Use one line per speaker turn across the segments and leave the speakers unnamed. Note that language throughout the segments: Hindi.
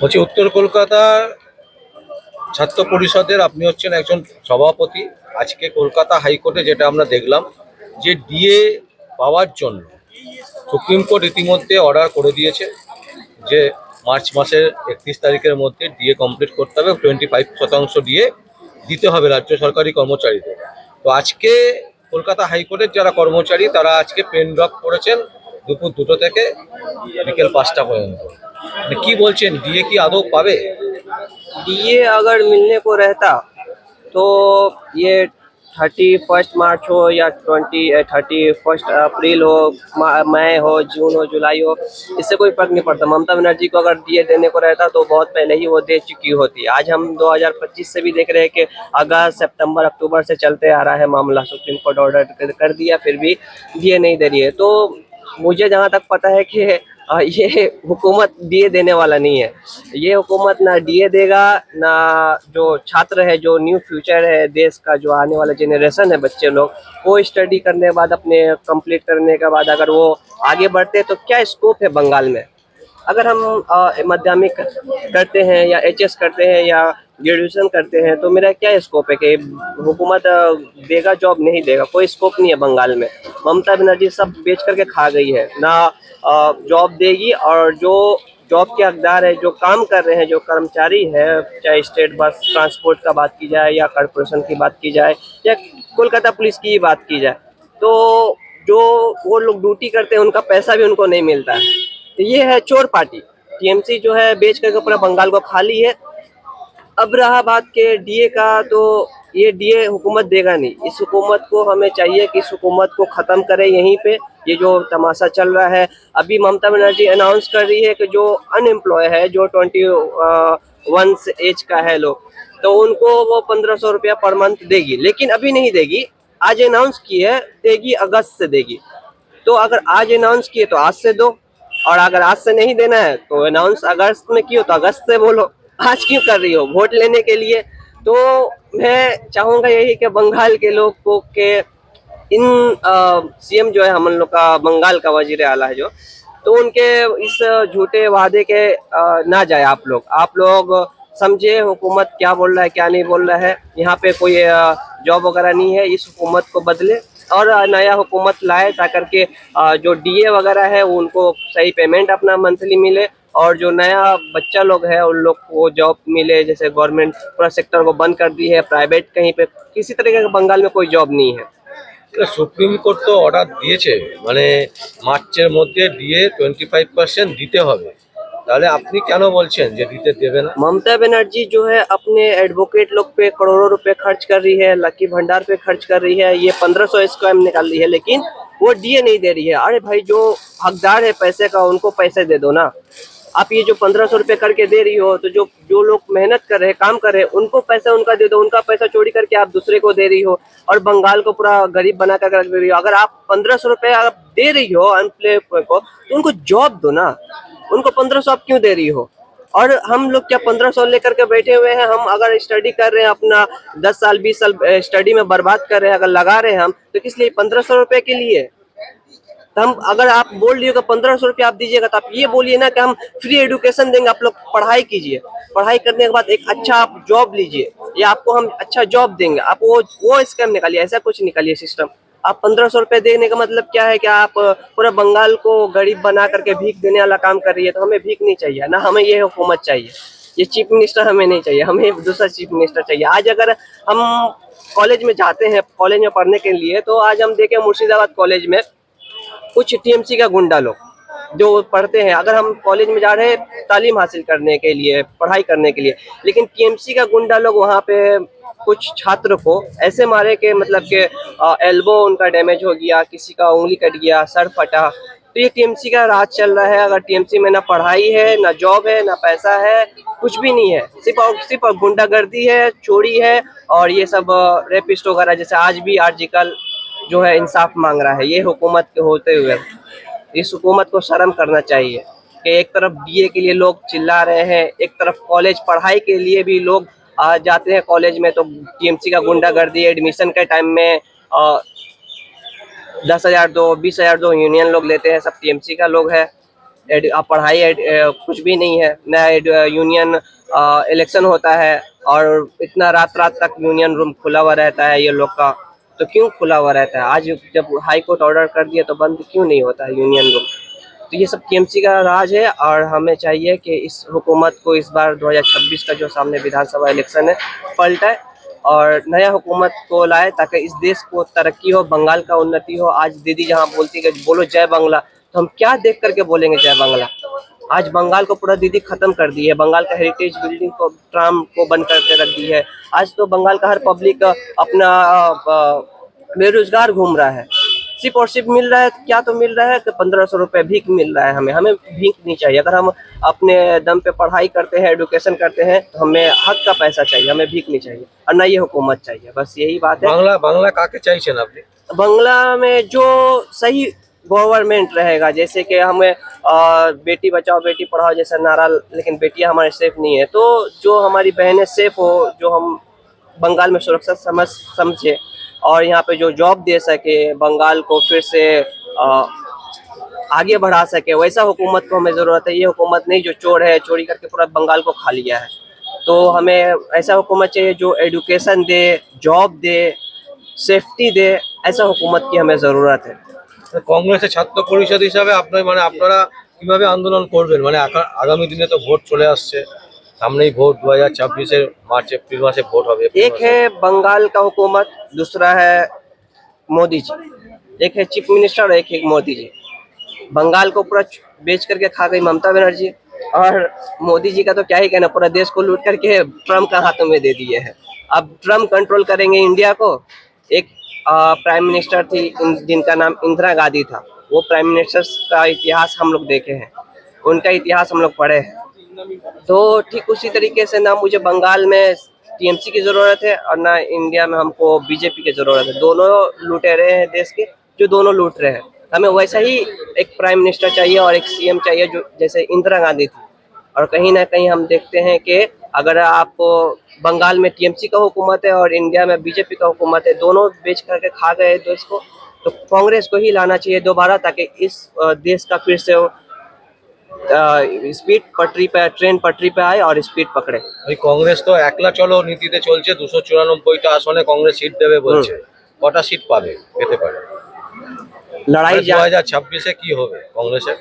বলছি উত্তর কলকাতার ছাত্র পরিষদের আপনি হচ্ছেন একজন সভাপতি। আজকে কলকাতা হাইকোর্টে যেটা আমরা দেখলাম যে ডিএ পাওয়ার জন্য সুপ্রিম কোর্ট ইতিমধ্যে অর্ডার করে দিয়েছে যে মার্চ মাসের 31 তারিখের মধ্যে ডিএ কমপ্লিট করতে হবে, 25% ডিএ দিতে হবে রাজ্য সরকারি কর্মচারীদের। তো আজকে কলকাতা হাইকোর্টের যারা কর্মচারী তারা আজকে পেন ড্রপ করেছেন দুপুর 2টো থেকে বিকেল 5টা পর্যন্ত। মানে কি বলছেন, ডিএ কি आदौ পাবে?
डीए अगर मिलने को रहता तो ये 31 मार्च हो या 31 अप्रैल हो, मई हो, जून हो, जुलाई हो, इससे कोई फर्क नहीं पड़ता। ममता बनर्जी को अगर डीए देने को रहता तो बहुत पहले ही वो दे चुकी होती। आज हम 2025 से भी देख रहे हैं कि अगस्त, सितंबर, अक्टूबर से चलते आ रहा है मामला। सुप्रीम कोर्ट ऑर्डर कर दिया, फिर भी डीए नहीं दे रही है। तो मुझे जहाँ तक पता है कि ये हुकूमत डीए देने वाला नहीं है। ये हुकूमत ना डीए देगा, ना जो छात्र है, जो न्यू फ्यूचर है देश का, जो आने वाला जनरेशन है, बच्चे लोग, वो स्टडी करने के बाद, अपने कंप्लीट करने के बाद अगर वो आगे बढ़ते हैं तो क्या स्कोप है बंगाल में। अगर हम माध्यमिक करते हैं या एचएस करते हैं या ग्रेजुएशन करते हैं तो मेरा क्या स्कोप है कि हुकूमत देगा जॉब? नहीं देगा, कोई स्कोप नहीं है बंगाल में। ममता बनर्जी सब बेच करके खा गई है ना। जॉब देगी, और जो जॉब के हकदार है, जो काम कर रहे हैं, जो कर्मचारी है, चाहे स्टेट बस ट्रांसपोर्ट का बात की जाए या कॉरपोरेशन की बात की जाए या कोलकाता पुलिस की बात की जाए, तो जो वो लोग ड्यूटी करते हैं उनका पैसा भी उनको नहीं मिलता है। तो ये है चोर पार्टी। टीएमसी जो है बेच करके पूरा बंगाल को खा ली है। अब रहा बात के डीए का, तो ये डीए हुकूमत देगा नहीं। इस हुकूमत को हमें चाहिए कि इस हुकूमत को ख़त्म करे यहीं पे। ये जो तमाशा चल रहा है, अभी ममता बनर्जी अनाउंस कर रही है कि जो अनएम्प्लॉय है, जो 21 एज का है लोग, तो उनको वो 1500 रुपया पर मंथ देगी। लेकिन अभी नहीं देगी, आज अनाउंस की है देगी, अगस्त से देगी। तो अगर आज अनाउंस किए तो आज से दो, और अगर आज से नहीं देना है तो अनाउंस अगस्त में किए तो अगस्त से बोलो। आज क्यों कर रही हो? वोट लेने के लिए? तो मैं चाहूँगा यही कि बंगाल के लोग को के इन सीएम जो है हम लोग का, बंगाल का वजीर आला है जो, तो उनके इस झूठे वादे के ना जाए। आप लोग समझे हुकूमत क्या बोल रहा है, क्या नहीं बोल रहा है। यहाँ पे कोई जॉब वगैरह नहीं है। इस हुकूमत को बदले और नया हुकूमत लाए, ताकि के जो डीए वगैरह है उनको सही पेमेंट अपना मंथली मिले, और जो नया बच्चा लोग है उन लोग को जॉब मिले। जैसे गवर्नमेंट पूरा सेक्टर को बंद कर दी है, प्राइवेट कहीं पे किसी तरीके का बंगाल में कोई जॉब नहीं है।
সুপ্রিম কোর্ট তো অর্ডার দিয়েছে, মানে মার্চের মধ্যে ডিএ 25% দিতে হবে। তাহলে আপনি কেন বলছেন যে দিতে দেবে না?
ममता बनर्जी जो है अपने एडवोकेट लोग पे करोड़ों रुपए खर्च कर रही है, लकी भंडार पे खर्च कर रही है, ये 1500 स्कैम निकाल रही है, लेकिन वो डीए नहीं दे रही है। अरे भाई, जो हकदार है पैसे का उनको पैसे दे दो ना। आप ये जो 1500 रुपए करके दे रही हो, तो जो जो लोग मेहनत कर रहे हैं, काम कर रहे हैं, उनको पैसा उनका दे दो। उनका पैसा चोरी करके आप दूसरे को दे रही हो, और बंगाल को पूरा गरीब बना कर रख दे रही हो। अगर आप 1500 रुपए आप दे रही हो अनएम्प्लॉय को, तो उनको जॉब दो ना। उनको 1500 आप क्यों दे रही हो? और हम लोग क्या 1500 लेकर के बैठे हुए हैं? हम अगर स्टडी कर रहे हैं, अपना 10 साल 20 साल स्टडी में बर्बाद कर रहे हैं, अगर लगा रहे हैं हम, तो किस लिए? 1500 रुपए के लिए। तो हम, अगर आप बोल रही हो कि 1500 रुपये आप दीजिएगा, तो आप ये बोलिए ना कि हम फ्री एजुकेशन देंगे, आप लोग पढ़ाई कीजिए, पढ़ाई करने के बाद एक अच्छा आप जॉब लीजिए, या आपको हम अच्छा जॉब देंगे। आप वो स्कैम निकालिए, ऐसा कुछ निकालिए सिस्टम। आप 1500 रुपये देने का मतलब क्या है कि आप पूरा बंगाल को गरीब बना करके भीख देने वाला काम कर रही है। तो हमें भीख नहीं चाहिए ना, हमें ये हुकूमत चाहिए। ये चीफ मिनिस्टर हमें नहीं चाहिए, हमें दूसरा चीफ मिनिस्टर चाहिए। आज अगर हम कॉलेज में जाते हैं, कॉलेज में पढ़ने के लिए, तो आज हम देखें मुर्शिदाबाद कॉलेज में कुछ टीएमसी का गुंडा लोग जो पढ़ते हैं। अगर हम कॉलेज में जा रहे हैं तालीम हासिल करने के लिए, पढ़ाई करने के लिए, लेकिन टीएमसी का गुंडा लोग वहाँ पे कुछ छात्र को ऐसे मारे कि मतलब कि एल्बो उनका डैमेज हो गया, किसी का उंगली कट गया, सर फटा। तो ये टीएमसी का राज चल रहा है। अगर टीएमसी में ना पढ़ाई है, ना जॉब है, ना पैसा है, कुछ भी नहीं है, सिर्फ गुंडागर्दी है, चोरी है, और ये सब रेपिस्ट वगैरह। जैसे आज भी आर्टिकल जो है इंसाफ मांग रहा है, ये हुकूमत के होते हुए इस हुकूमत को शर्म करना चाहिए कि एक तरफ डीए के लिए लोग चिल्ला रहे हैं, एक तरफ कॉलेज पढ़ाई के लिए भी लोग जाते हैं कॉलेज में, तो टीएमसी का गुंडागर्दी। एडमिशन के टाइम में 10,000 दो, 20,000 दो, यूनियन लोग लेते हैं, सब टीएमसी का लोग है। पढ़ाई कुछ भी नहीं है, नया यूनियन इलेक्शन होता है और इतना रात रात तक यूनियन रूम खुला हुआ रहता है ये लोग का। तो क्यों खुला हुआ रहता है? आज जब हाई कोर्ट ऑर्डर कर दिया तो बंद क्यों नहीं होता है यूनियन रूम? तो ये सब टीएमसी का राज है और हमें चाहिए कि इस हुकूमत को इस बार 2026 का जो सामने विधानसभा इलेक्शन है पलटाए और नया हुकूमत को लाए ताकि इस देश को तरक्की हो, बंगाल का उन्नति हो। आज दीदी जहाँ बोलती है कि बोलो जय बांग्ला, तो हम क्या देख करके बोलेंगे जय बांग्ला? आज बंगाल को पूरा दीदी खत्म कर दी है, बंगाल का हेरिटेज बिल्डिंग को, ट्राम को बंद करके रख दी है। आज तो बंगाल का हर पब्लिक अपना बेरोजगार घूम रहा है। सिर्फ और सिर्फ मिल रहा है क्या? तो मिल रहा है कि 1500 रुपये भीख मिल रहा है। हमें भीख नहीं चाहिए। अगर हम अपने दम पे पढ़ाई करते हैं, एडुकेशन करते हैं, तो हमें हक का पैसा चाहिए, हमें भीख नहीं चाहिए और ना ये हुकूमत चाहिए। बस यही बात है।
बांग्ला बांग्ला काके चाइছেন আপনি?
बंगला में जो सही गवर्नमेंट रहेगा, जैसे कि हमें बेटी बचाओ बेटी पढ़ाओ जैसा नारा, लेकिन बेटियां हमारे सेफ नहीं है, तो जो हमारी बहनें सेफ हो, जो हम बंगाल में सुरक्षा समझे और यहाँ पे जो जॉब दे सके, बंगाल को फिर से आगे बढ़ा सके, वैसा हुकूमत को हमें ज़रूरत है। ये हुकूमत नहीं जो चोर है, चोरी करके पूरा बंगाल को खा लिया है। तो हमें ऐसा हुकूमत चाहिए जो एडुकेशन दे, जॉब दे, সেফটি দে, ऐसा हुकूमत की हमें ज़रूरत है।
কংগ্রেসের ছাত্র পরিষদ হিসাবে আপনার মানে আপনারা কিভাবে আন্দোলন করবেন? মানে আগামী দিনে তো ভোট চলে আসছে, সামনেই ভোট 2026-এর মার্চ এপ্রিল মাসে ভোট হবে।
एक है बंगाल का हुकूमत, दूसरा है मोदी जी, एक है चीफ मिनिस्टर और एक है मोदी जी। बंगाल को पूरा बेच करके खा गई ममता बनर्जी और मोदी जी का तो क्या ही कहना, पूरा देश को लूट करके ट्रम्प का हाथों में दे दिए हैं। अब ट्रम्प कंट्रोल करेंगे इंडिया को। एक प्राइम मिनिस्टर थी जिनका नाम इंदिरा गांधी था, वो प्राइम मिनिस्टर का इतिहास हम लोग देखे हैं, उनका इतिहास हम लोग पढ़े हैं। तो ठीक उसी तरीके से ना मुझे बंगाल में टीएमसी की ज़रूरत है और ना इंडिया में हमको बीजेपी की ज़रूरत है। दोनों लुटेरे हैं देश के, जो दोनों लूट रहे हैं। हमें वैसा ही एक प्राइम मिनिस्टर चाहिए और एक सीएम चाहिए जो जैसे इंदिरा गांधी थी। और कहीं ना कहीं हम देखते हैं कि अगर आप बंगाल में टीएमसी का हुकूमत है और इंडिया में बीजेपी का हुकूमत है, दोनों बेच करके खा गए देश को, तो कांग्रेस को ही लाना चाहिए दोबारा ताकि इस देश का फिर से स्पीड पटरी पे, ट्रेन पटरी पे आए और स्पीड पकड़े।
ওই কংগ্রেস তো একলা চলো নীতিতে চলছে, 294টা আসনে কংগ্রেস সিট দেবে বলছে। কটা সিট পাবে, পেতে পারে?
लड़ाई
2026-এ কি হবে কংগ্রেসের?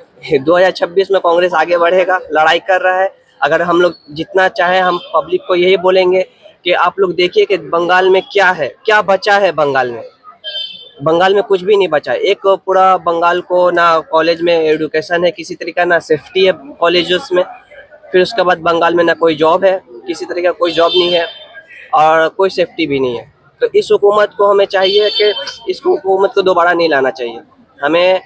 2026 में कांग्रेस आगे बढ़ेगा, लड़ाई कर रहा है। अगर हम लोग जितना चाहे, हम पब्लिक को यही बोलेंगे कि आप लोग देखिए कि बंगाल में क्या है, क्या बचा है बंगाल में। बंगाल में कुछ भी नहीं बचा। एक पूरा बंगाल को ना कॉलेज में एडुकेशन है किसी तरीका, ना सेफ्टी है कॉलेजेस में। फिर उसके बाद बंगाल में ना कोई जॉब है, किसी तरह का कोई जॉब नहीं है और कोई सेफ्टी भी नहीं है। तो इस हुकूमत को हमें चाहिए कि इस हुकूमत को दोबारा नहीं लाना चाहिए। हमें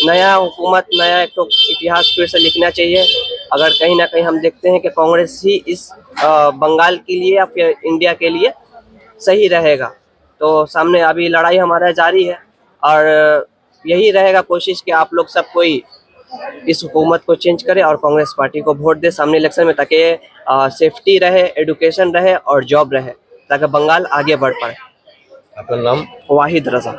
नया हुकूमत, नया एक तो इतिहास फिर से लिखना चाहिए। अगर कहीं ना कहीं हम देखते हैं कि कांग्रेस ही इस बंगाल के लिए या फिर इंडिया के लिए सही रहेगा, तो सामने अभी लड़ाई हमारा जारी है और यही रहेगा कोशिश कि आप लोग सब कोई इस हुकूमत को चेंज करे और कांग्रेस पार्टी को वोट दे सामने इलेक्शन में, ताकि सेफ्टी रहे, एडुकेशन रहे और जॉब रहे, ताकि बंगाल आगे बढ़ पाए।
আপনার নাম?
वाहिद रजा।